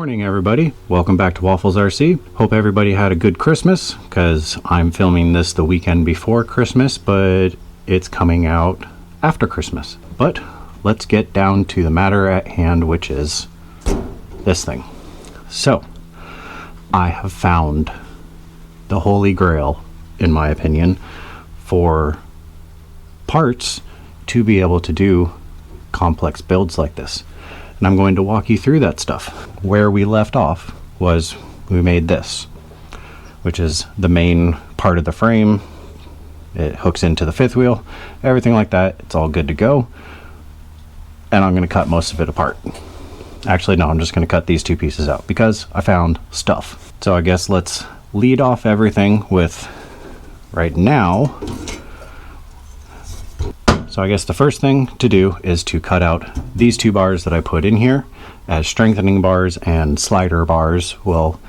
morning, everybody. Welcome back to Waffles RC. Hope everybody had a good Christmas, because I'm filming this the weekend before Christmas, but it's coming out after Christmas. But let's get down to the matter at hand, which is this thing. So, I have found the holy grail, in my opinion, for parts to be able to do complex builds like this. And I'm going to walk you through that stuff. Where we left off was we made this, which is the main part of the frame. It hooks into the fifth wheel, everything like that. It's all good to go. And I'm going to cut most of it apart. Actually, no, I'm just going to cut these two pieces out because I found stuff. So I guess let's lead off everything with right now. So I guess the first thing to do is to cut out these two bars that I put in here as strengthening bars and slider bars. Well,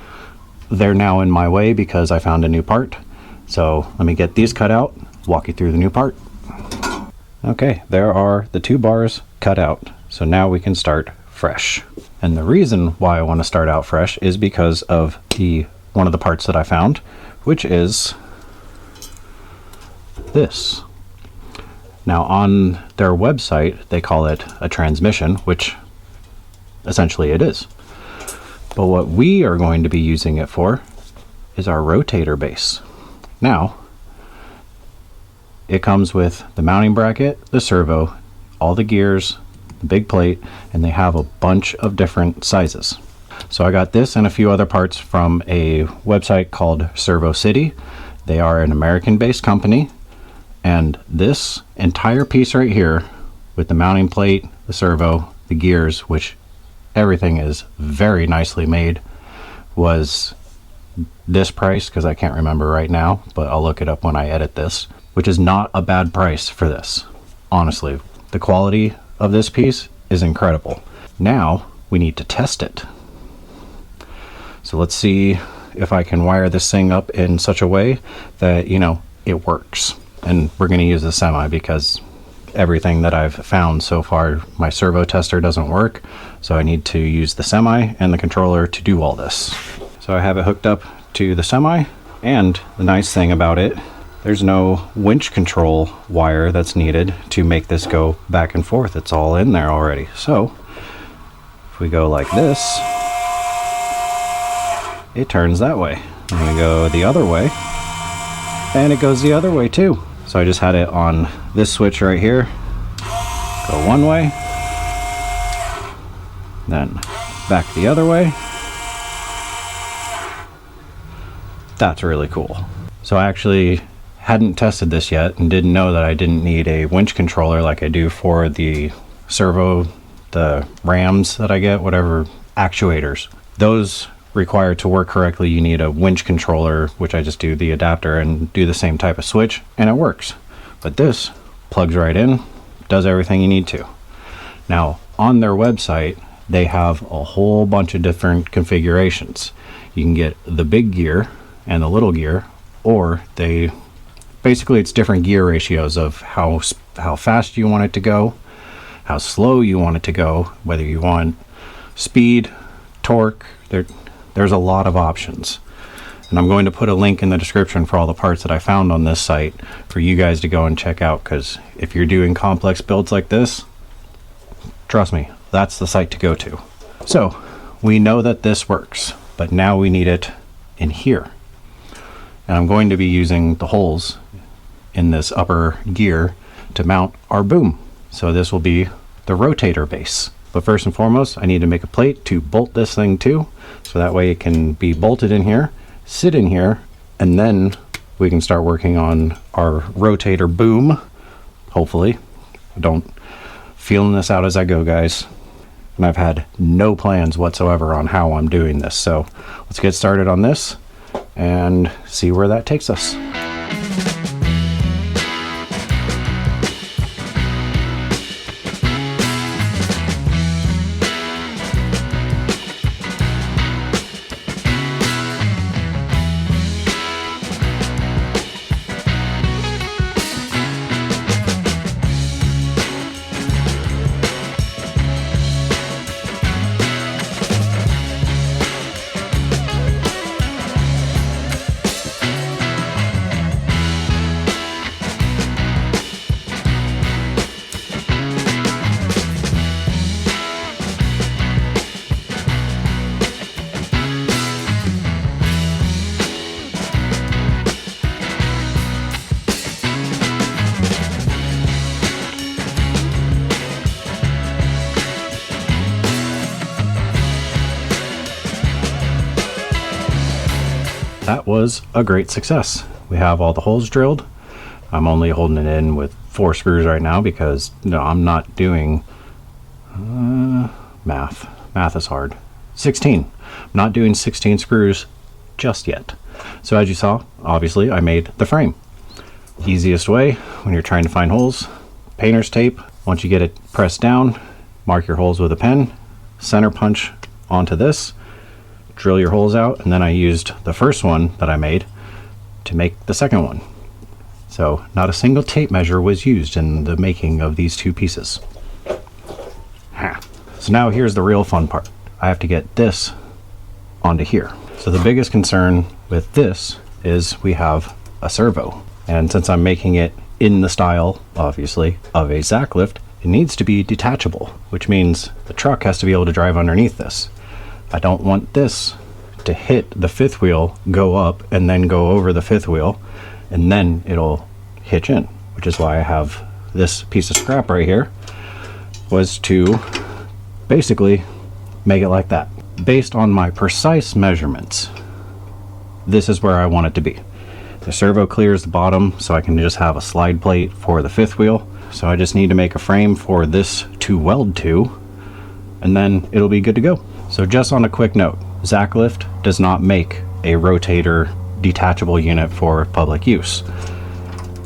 they're now in my way because I found a new part. So let me get these cut out, walk you through the new part. Okay, there are the two bars cut out. So now we can start fresh. And the reason why I want to start out fresh is because of one of the parts that I found, which is this. Now on their website, they call it a transmission, which essentially it is. But what we are going to be using it for is our rotator base. Now, it comes with the mounting bracket, the servo, all the gears, the big plate, and they have a bunch of different sizes. So I got this and a few other parts from a website called ServoCity. They are an American-based company. And this entire piece right here with the mounting plate, the servo, the gears, which everything is very nicely made, was this price, because I can't remember right now, but I'll look it up when I edit this, which is not a bad price for this. Honestly, the quality of this piece is incredible. Now we need to test it. So let's see if I can wire this thing up in such a way that, you know, it works. And we're going to use the semi because everything that I've found so far, my servo tester doesn't work. So I need to use the semi and the controller to do all this. So I have it hooked up to the semi. And the nice thing about it, there's no winch control wire that's needed to make this go back and forth. It's all in there already. So if we go like this, it turns that way. And we go the other way, and it goes the other way too. So I just had it on this switch right here, go one way, then back the other way. That's really cool. So I actually hadn't tested this yet and didn't know that I didn't need a winch controller like I do for the servo, the rams that I get, whatever, actuators. Those required to work correctly, you need a winch controller, which I just do the adapter and do the same type of switch, and it works. But this plugs right in, does everything you need to. Now on their website, they have a whole bunch of different configurations. You can get the big gear and the little gear, or basically it's different gear ratios of how fast you want it to go, how slow you want it to go, whether you want speed, torque. There's a lot of options, and I'm going to put a link in the description for all the parts that I found on this site for you guys to go and check out, because if you're doing complex builds like this, trust me, that's the site to go to. So we know that this works, but now we need it in here, and I'm going to be using the holes in this upper gear to mount our boom. So this will be the rotator base. But first and foremost, I need to make a plate to bolt this thing to, so that way it can be bolted in here, sit in here, and then we can start working on our rotator boom, hopefully. Don't feeling this out as I go, guys. And I've had no plans whatsoever on how I'm doing this. So let's get started on this and see where that takes us. that was a great success. We have all the holes drilled. I'm only holding it in with 4 screws right now because I'm not doing math. Math is hard. 16. I'm not doing 16 screws just yet. So as you saw, obviously I made the frame. Easiest way when you're trying to find holes, painter's tape. Once you get it pressed down, mark your holes with a pen, center punch onto this, drill your holes out, and then I used the first one that I made to make the second one. So not a single tape measure was used in the making of these 2 pieces. So now here's the real fun part. I have to get this onto here. So the biggest concern with this is we have a servo. And since I'm making it in the style, obviously, of a Zack lift, it needs to be detachable, which means the truck has to be able to drive underneath this. I don't want this to hit the 5th wheel, go up, and then go over the 5th wheel, and then it'll hitch in, which is why I have this piece of scrap right here, was to basically make it like that. Based on my precise measurements, this is where I want it to be. The servo clears the bottom, so I can just have a slide plate for the 5th wheel. So I just need to make a frame for this to weld to, and then it'll be good to go. So just on a quick note, Zack Lift does not make a Rotator detachable unit for public use.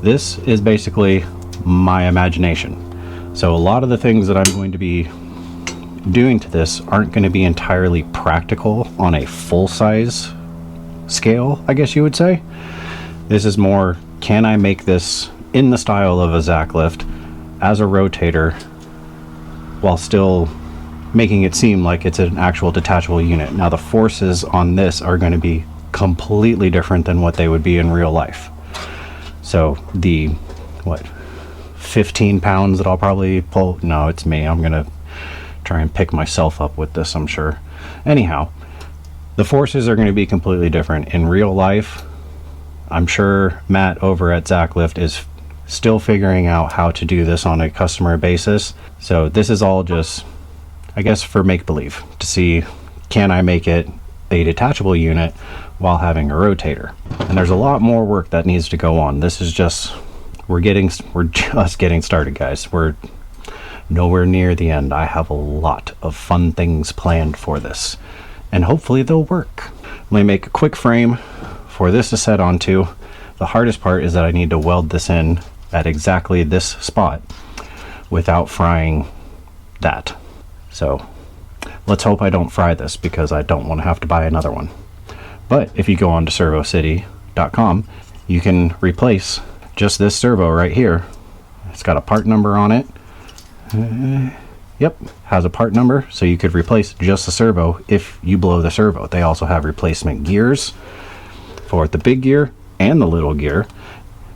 This is basically my imagination. So a lot of the things that I'm going to be doing to this aren't going to be entirely practical on a full-size scale, I guess you would say. This is more, can I make this in the style of a Zack lift as a Rotator while still making it seem like it's an actual detachable unit. Now the forces on this are going to be completely different than what they would be in real life. So the 15 pounds that I'll probably pull, no, it's me, I'm gonna try and pick myself up with this, I'm sure. Anyhow, the forces are going to be completely different in real life. I'm sure Matt over at Zack Lift is still figuring out how to do this on a customer basis. So this is all just, I guess, for make-believe, to see, can I make it a detachable unit while having a Rotator? And there's a lot more work that needs to go on. This is just, we're just getting started, guys. We're nowhere near the end. I have a lot of fun things planned for this, and hopefully they'll work. Let me make a quick frame for this to set onto. The hardest part is that I need to weld this in at exactly this spot without frying that. So let's hope I don't fry this, because I don't want to have to buy another one. But if you go on to ServoCity.com, you can replace just this servo right here. It's got a part number on it. Yep, has a part number, so you could replace just the servo if you blow the servo. They also have replacement gears for the big gear and the little gear.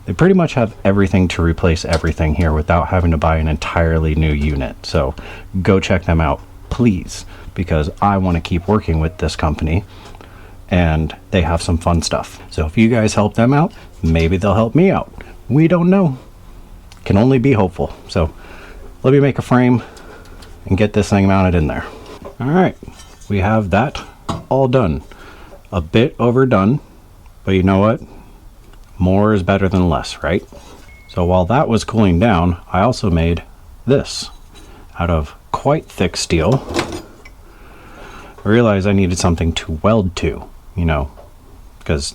They pretty much have everything to replace everything here without having to buy an entirely new unit. So go check them out, please, because I want to keep working with this company and they have some fun stuff. So if you guys help them out, maybe they'll help me out. We don't know. Can only be hopeful. So let me make a frame and get this thing mounted in there. All right, we have that all done. A bit overdone, but you know what? More is better than less, right? So while that was cooling down, I also made this out of quite thick steel. I realized I needed something to weld to, you know, because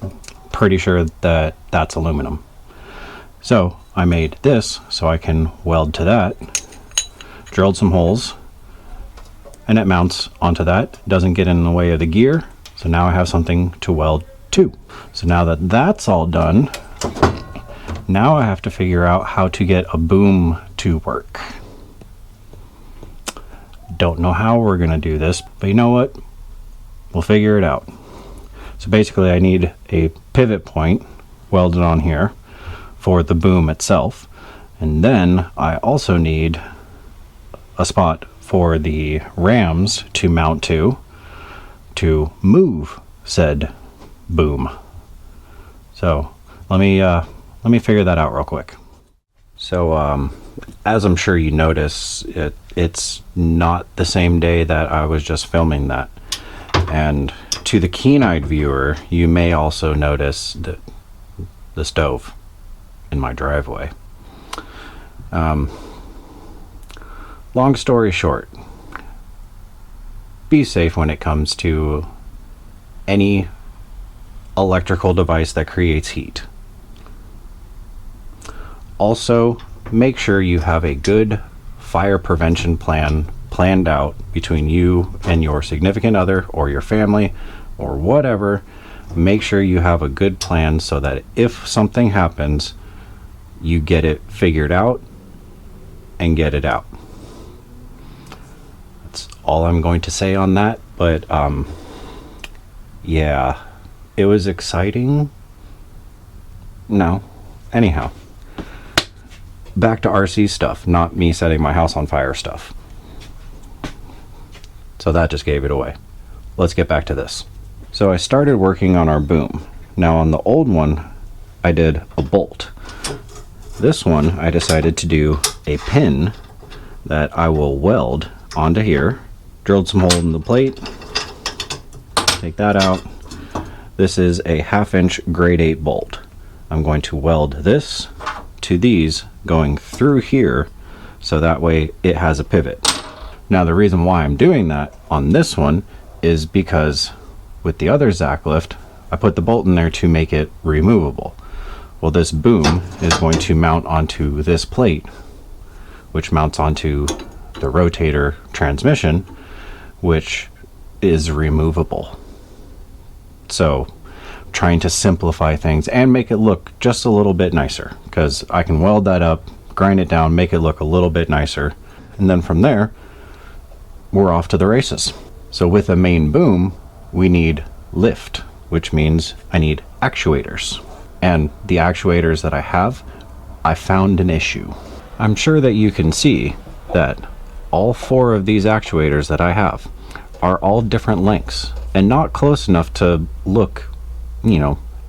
pretty sure that that's aluminum. So I made this so I can weld to that, drilled some holes, and it mounts onto that. It doesn't get in the way of the gear. So now I have something to weld to. So now that that's all done, now I have to figure out how to get a boom to work. Don't know how we're gonna do this, but you know what? We'll figure it out. So basically I need a pivot point welded on here for the boom itself. And then I also need a spot for the rams to mount to move said boom. So let me figure that out real quick. So as I'm sure you notice, it's not the same day that I was just filming that. And to the keen-eyed viewer, you may also notice the stove in my driveway. Long story short, be safe when it comes to any electrical device that creates heat. Also, make sure you have a good fire prevention plan planned out between you and your significant other or your family or whatever. Make sure you have a good plan so that if something happens, you get it figured out and get it out. That's all I'm going to say on that, but yeah, it was exciting. No, anyhow, back to RC stuff, not me setting my house on fire stuff. So that just gave it away. Let's get back to this. So I started working on our boom. Now on the old one, I did a bolt. This one, I decided to do a pin that I will weld onto here. Drilled some hole in the plate. Take that out. This is a 1/2 inch grade 8 bolt. I'm going to weld this to these going through here so that way it has a pivot. Now the reason why I'm doing that on this one is because with the other Zack lift, I put the bolt in there to make it removable. Well, this boom is going to mount onto this plate, which mounts onto the Rotator transmission, which is removable. So trying to simplify things and make it look just a little bit nicer, because I can weld that up, grind it down, make it look a little bit nicer, and then from there we're off to the races. So with a main boom, we need lift, which means I need actuators. And the actuators that I have, I found an issue. I'm sure that you can see that all 4 of these actuators that I have are all different lengths and not close enough to look,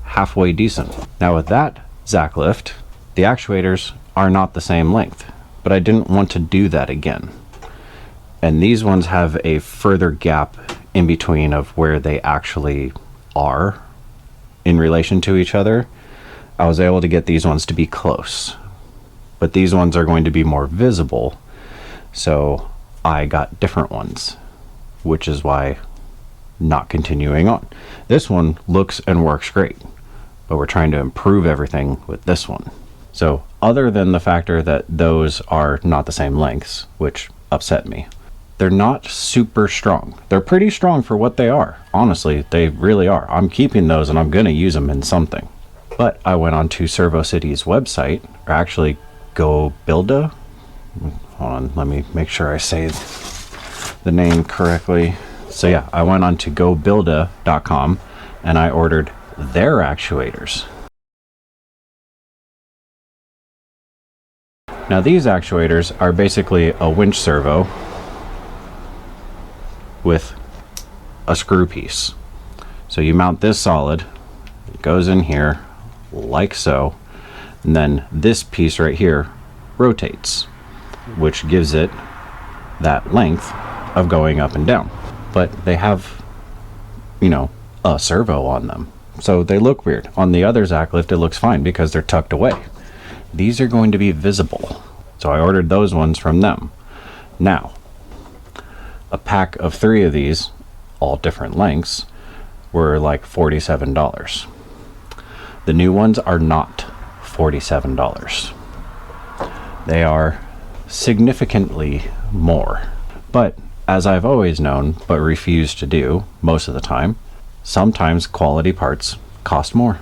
halfway decent. Now with that Zack lift, the actuators are not the same length, but I didn't want to do that again. And these ones have a further gap in between of where they actually are in relation to each other. I was able to get these ones to be close, but these ones are going to be more visible, so I got different ones, which is why not continuing on. This one looks and works great, but we're trying to improve everything with this one. So other than the factor that those are not the same lengths, which upset me, they're not super strong. They're pretty strong for what they are. Honestly, they really are. I'm keeping those and I'm going to use them in something. But I went on to ServoCity's website, or actually goBILDA. Hold on, let me make sure I say the name correctly. So yeah, I went on to goBILDA.com and I ordered their actuators. Now these actuators are basically a winch servo with a screw piece. So you mount this solid, it goes in here like so, and then this piece right here rotates, which gives it that length of going up and down. But they have, a servo on them, so they look weird. On the other Zack lift, it looks fine because they're tucked away. These are going to be visible, so I ordered those ones from them. Now, a pack of 3 of these, all different lengths, were like $47. The new ones are not $47. They are significantly more. But as I've always known, but refused to do most of the time, sometimes quality parts cost more.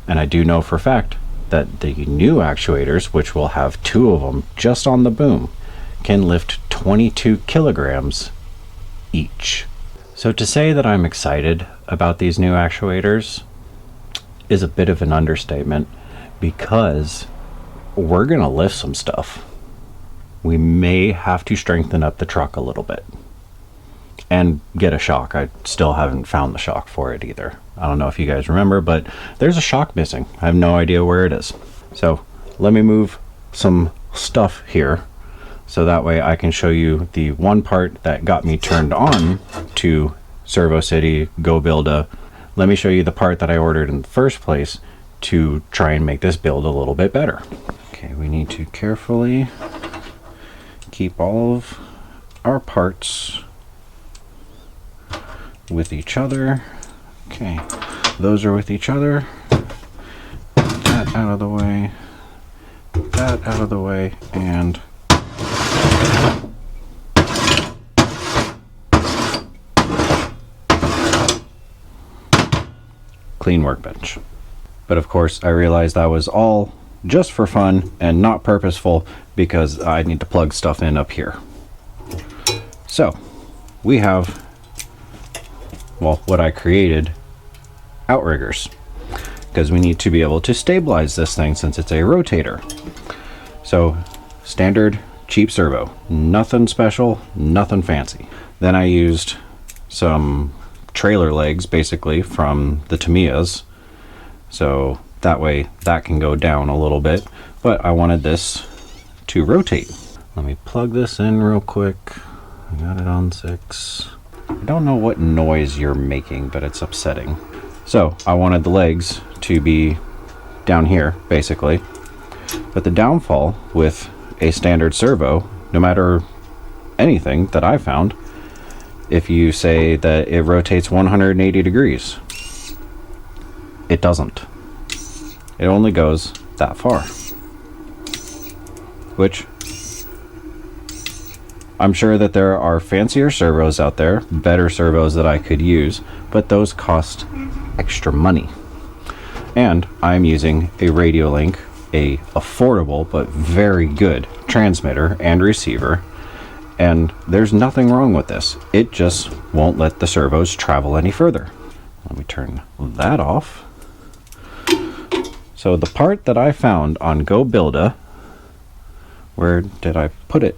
And I do know for a fact that the new actuators, which will have 2 of them just on the boom, can lift 22 kilograms each. So to say that I'm excited about these new actuators is a bit of an understatement, because we're gonna lift some stuff. We may have to strengthen up the truck a little bit and get a shock. I still haven't found the shock for it either. I don't know if you guys remember, but there's a shock missing. I have no idea where it is. So let me move some stuff here so that way I can show you the one part that got me turned on to ServoCity, goBILDA. Let me show you the part that I ordered in the first place to try and make this build a little bit better. Okay, we need to carefully keep all of our parts with each other. Okay, those are with each other. That out of the way, that out of the way, and clean workbench. But of course I realized that was all just for fun and not purposeful, because I need to plug stuff in up here. So we have, well, what I created, outriggers, because we need to be able to stabilize this thing since it's a rotator. So standard cheap servo, nothing special, nothing fancy. Then I used some trailer legs basically from the Tamiyas, so that way that can go down a little bit, but I wanted this to rotate. Let me plug this in real quick. I got it on 6. I don't know what noise you're making, but it's upsetting. So I wanted the legs to be down here basically, but the downfall with a standard servo, no matter anything that I found, if you say that it rotates 180 degrees, it doesn't. It only goes that far, which I'm sure that there are fancier servos out there, better servos that I could use, but those cost extra money. And I'm using a Radiolink, a affordable but very good transmitter and receiver, and there's nothing wrong with this. It just won't let the servos travel any further. Let me turn that off. So the part that I found on goBILDA, where did I put it?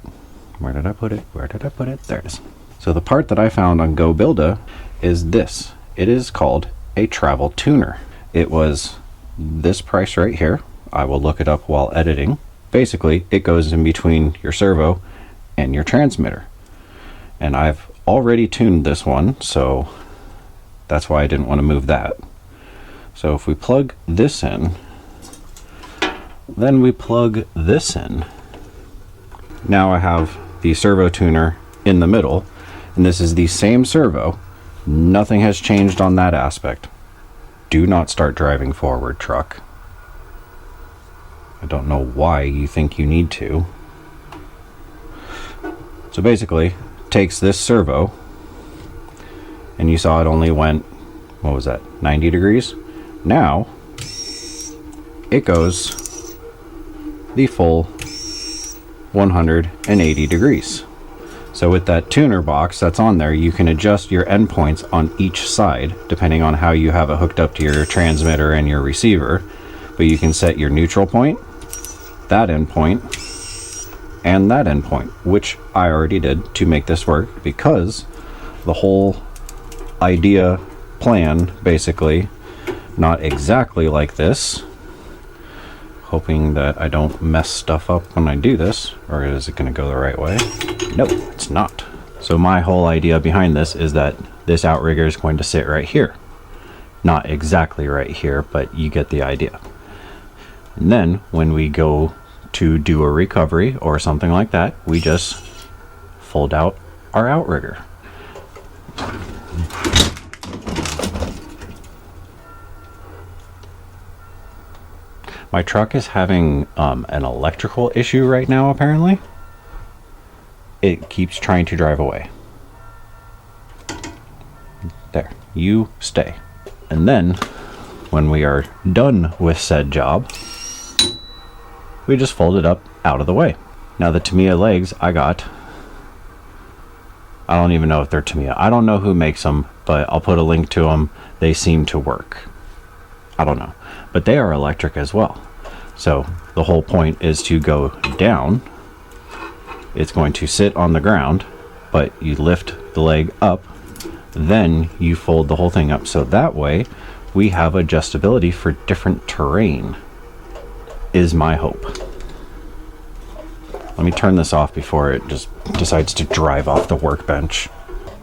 Where did I put it? Where did I put it? There it is. So the part that I found on goBILDA is this. It is called a travel tuner. It was this price right here. I will look it up while editing. Basically, it goes in between your servo and your transmitter. And I've already tuned this one, so that's why I didn't want to move that. So if we plug this in, then we plug this in. Now I have the servo tuner in the middle, and this is the same servo. Nothing has changed on that aspect. Do not start driving forward, truck. I don't know why you think you need to. So basically, takes this servo, and you saw it only went, what was that, 90 degrees? Now, it goes the full 180 degrees. So with that tuner box that's on there, you can adjust your endpoints on each side, depending on how you have it hooked up to your transmitter and your receiver. But you can set your neutral point, that endpoint, and that endpoint, which I already did to make this work, because the whole idea plan, basically, not exactly like this, hoping that I don't mess stuff up when I do this, or is it going to go the right way? No, it's not. So my whole idea behind this is that this outrigger is going to sit right here. Not exactly right here, but you get the idea. And then when we go to do a recovery or something like that, we just fold out our outrigger. My truck is having an electrical issue right now, apparently. It keeps trying to drive away. There, you stay. And then, when we are done with said job, we just fold it up out of the way. Now the Tamiya legs I got, I don't even know if they're Tamiya. I don't know who makes them, but I'll put a link to them. They seem to work. I don't know. But they are electric as well. So the whole point is to go down. It's going to sit on the ground, but you lift the leg up, then you fold the whole thing up. So that way we have adjustability for different terrain, is my hope. Let me turn this off before it just decides to drive off the workbench.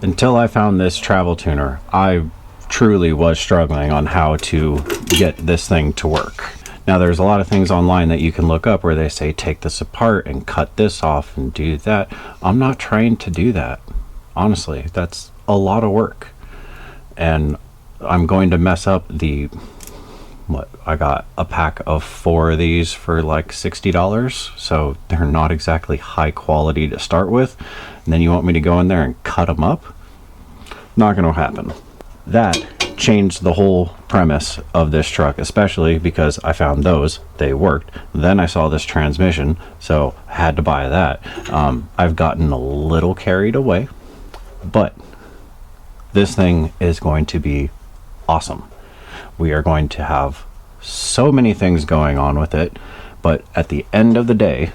until I found this travel tuner, I truly was struggling on how to get this thing to work. Now there's a lot of things online that you can look up where they say take this apart and cut this off and do that. I'm not trying to do that. Honestly, that's a lot of work. And I'm going to mess up the, I got a pack of 4 of these for like $60, so they're not exactly high quality to start with. And then you want me to go in there and cut them up? Not going to happen. That changed the whole premise of this truck, especially because I found those, they worked. Then I saw this transmission, so I had to buy that. I've gotten a little carried away, but this thing is going to be awesome. We are going to have so many things going on with it, but at the end of the day,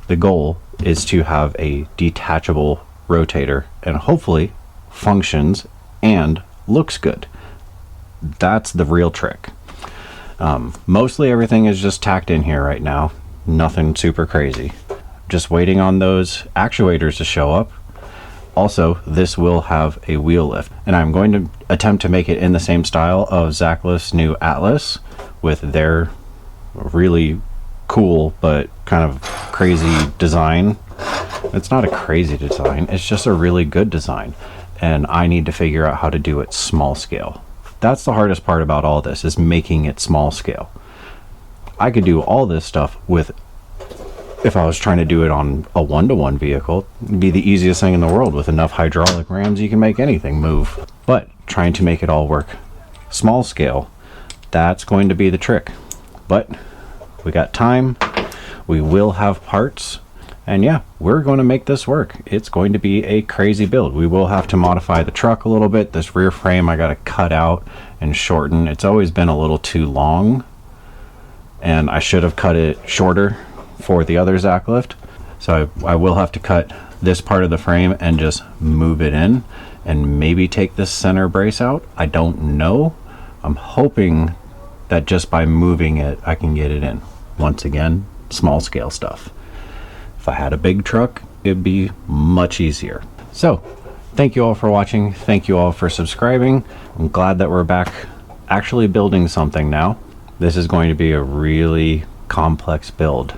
the goal is to have a detachable rotator and hopefully functions and looks good. That's the real trick. Mostly everything is just tacked in here right now. Nothing super crazy. Just waiting on those actuators to show up. Also, this will have a wheel lift, and I'm going to attempt to make it in the same style of Zackless new Atlas with their really cool but kind of crazy design. It's not a crazy design, it's just a really good design, and I need to figure out how to do it small scale. That's the hardest part about all this, is making it small scale. I could do all this stuff with, if I was trying to do it on a 1-to-1 vehicle, it'd be the easiest thing in the world. With enough hydraulic rams, you can make anything move. But trying to make it all work small scale, that's going to be the trick. But we got time, we will have parts, and yeah, we're going to make this work. It's going to be a crazy build. We will have to modify the truck a little bit. This rear frame I got to cut out and shorten. It's always been a little too long, and I should have cut it shorter for the other Zack lift. So I will have to cut this part of the frame and just move it in and maybe take this center brace out. I don't know. I'm hoping that just by moving it I can get it in. Once again, small scale stuff. If I had a big truck, it'd be much easier. So thank you all for watching. Thank you all for subscribing. I'm glad that we're back actually building something now. This is going to be a really complex build,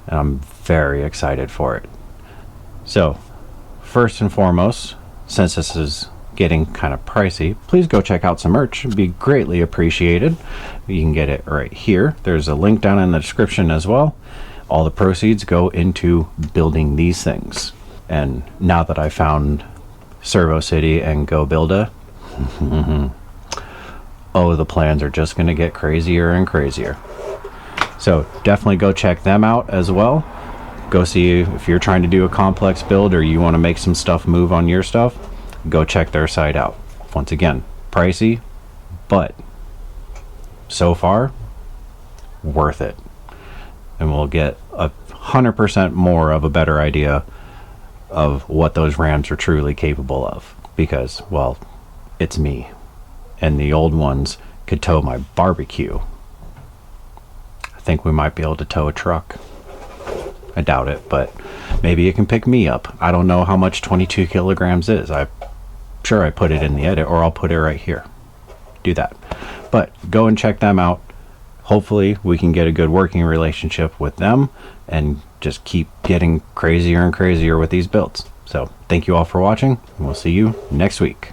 and I'm very excited for it. So first and foremost, since this is getting kind of pricey, please go check out some merch. It'd be greatly appreciated. You can get it right here. There's a link down in the description as well. All the proceeds go into building these things. And now that I found ServoCity and goBILDA, oh, the plans are just going to get crazier and crazier. So definitely go check them out as well. Go see if you're trying to do a complex build or you want to make some stuff move on your stuff. Go check their site out. Once again, pricey, but so far worth it. And we'll get 100% more of a better idea of what those rams are truly capable of, because, well, it's me, and the old ones could tow my barbecue. I think we might be able to tow a truck. I doubt it, but maybe it can pick me up. I don't know how much 22 kilograms is. I'm sure I put it in the edit, or I'll put it right here. Do that. But go and check them out. Hopefully we can get a good working relationship with them and just keep getting crazier and crazier with these builds. So thank you all for watching, and we'll see you next week.